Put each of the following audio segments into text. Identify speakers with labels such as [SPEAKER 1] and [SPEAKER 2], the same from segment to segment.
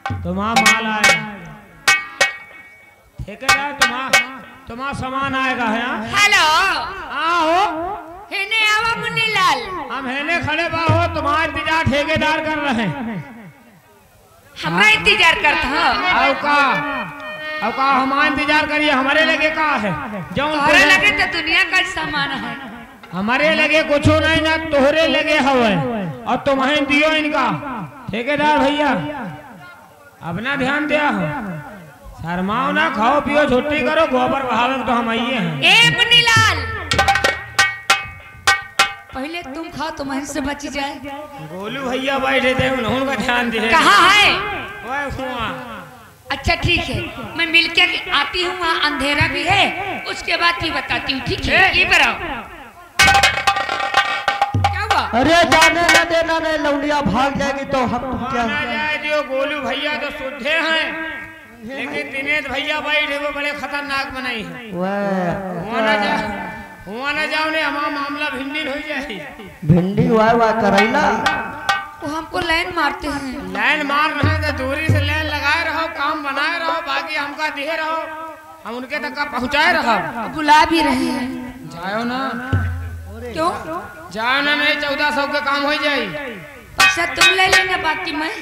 [SPEAKER 1] तुम्हारा माल आएगा, ठेकेदार तुम्हारा सामान आएगा है।
[SPEAKER 2] हेलो
[SPEAKER 1] आओ
[SPEAKER 2] हेने आवा मुन्नीलाल,
[SPEAKER 1] हम हेने खड़े बाहो, तुम्हारा इंतजार ठेकेदार कर रहे हैं।
[SPEAKER 2] हमरा इंतजार करता
[SPEAKER 1] आओ का हमारा इंतजार करिए, हमारे लगे का है जो
[SPEAKER 2] तोहरे लगे तो दुनिया का सामान है,
[SPEAKER 1] हमारे लगे कुछ नहीं ना तोहरे लगे हवे और तुम्हें दियो इनका। ठेकेदार भैया अपना ध्यान दिया हो, शर्माओ ना, खाओ पियो छुट्टी करो, गोबर बहावे तो हम आइए हैं।
[SPEAKER 2] ए मुन्नीलाल पहले तुम खाओ तो वहीं से बच जाए।
[SPEAKER 1] गोलू भैया बैठे थे उनका ध्यान दिए।
[SPEAKER 2] कहाँ है?
[SPEAKER 1] वह
[SPEAKER 2] अच्छा ठीक है, मैं मिलके आती हूँ, वहाँ अंधेरा भी है, उसके बाद फिर बताती हूँ। ठीक है ये बताओ क्या हुआ?
[SPEAKER 3] अरे जाने न देना नहीं, लौंडिया भाग जाएगी तो हम क्या
[SPEAKER 1] जाए जो गोलू भैया तो शुद्धे हैं, लेकिन दिनेश भैया बैठे वो बड़े खतरनाक बनाई है। वहाँ न जाओ ने हमारा मामला भिंडी हो जाए।
[SPEAKER 3] भिंडी वाह करैला
[SPEAKER 2] वो हमको लाइन मारते हैं।
[SPEAKER 1] लाइन मार रहे हैं तो दूरी से लाइन लगाए रहो, काम बनाए रहो, बाकी हमका दिए रहो, हम उनके तक पहुँचाए रहो।
[SPEAKER 2] बुला भी रहे हैं,
[SPEAKER 1] जाओ ना।
[SPEAKER 2] क्यों
[SPEAKER 1] जाओ ना, नहीं 1400 के काम हो जाए।
[SPEAKER 2] पैसा तुम ले लेना, बाकी मैं।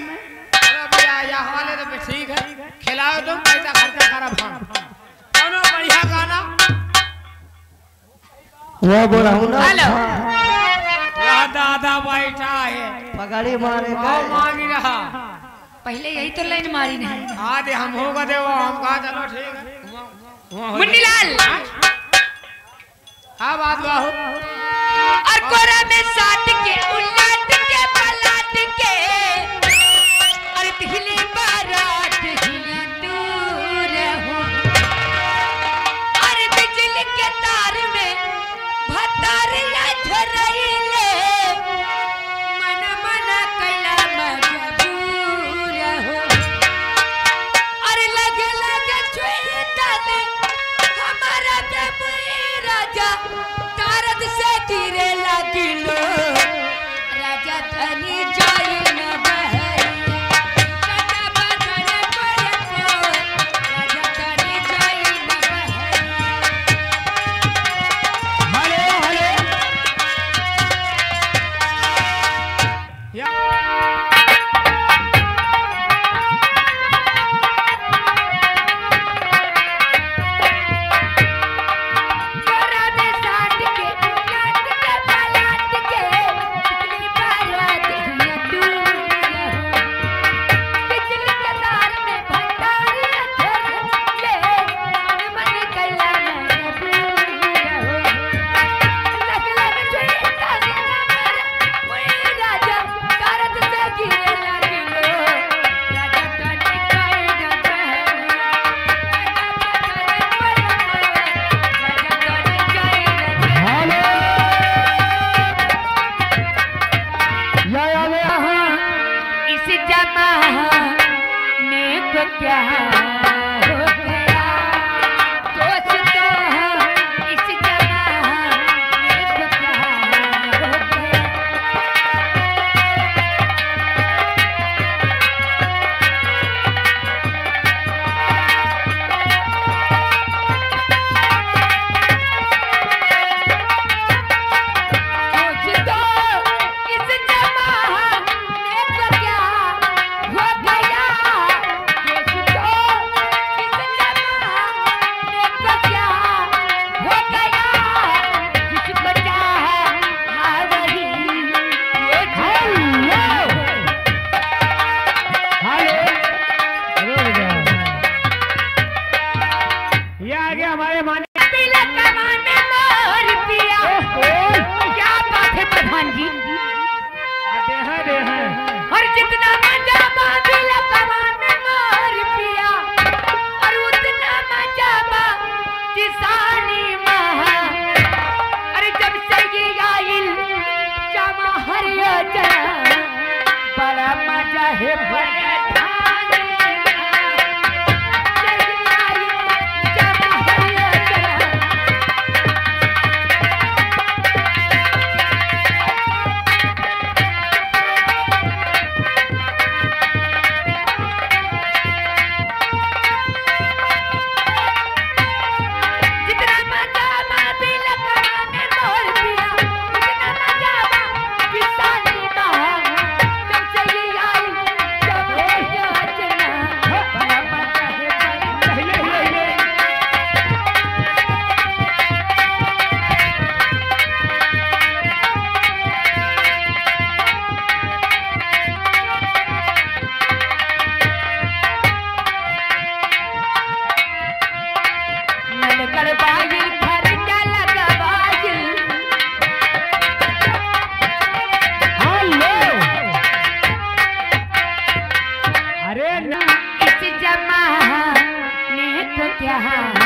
[SPEAKER 1] या हवाले तो ठीक है, खिलाओ तुम, पैसा खर्चा करा कौनो बढ़िया गाना
[SPEAKER 3] वो बोला हूँ ना।
[SPEAKER 2] हेलो
[SPEAKER 1] दादा बैठा है,
[SPEAKER 3] पगड़ी मारे
[SPEAKER 1] मांग रहा।
[SPEAKER 2] पहले यही तो लाइन मारी नहीं।
[SPEAKER 1] हाँ दे हम होगा दे वो, हम कहा चलो ठीक है।
[SPEAKER 2] मुन्नीलाल
[SPEAKER 1] हाँ बात बाहू
[SPEAKER 2] और कोरा में साथ के उलट के पलट के और दिखली बारात ही दूर हो और बिजली के तार में भतारिया झरइले मन मन कैला मजबूर हो और लगे लगे छुईता ने हमारा जब राजा तारद से गिरे लगिलो राजा धनी जाई न बहरिया राजा बदन पड़े राजा धनी जाई न बहरिया।
[SPEAKER 1] हले या
[SPEAKER 2] क्या हो गया दोस्तों इस जमाने को क्या हो गया। बड़ा मजा है तो क्या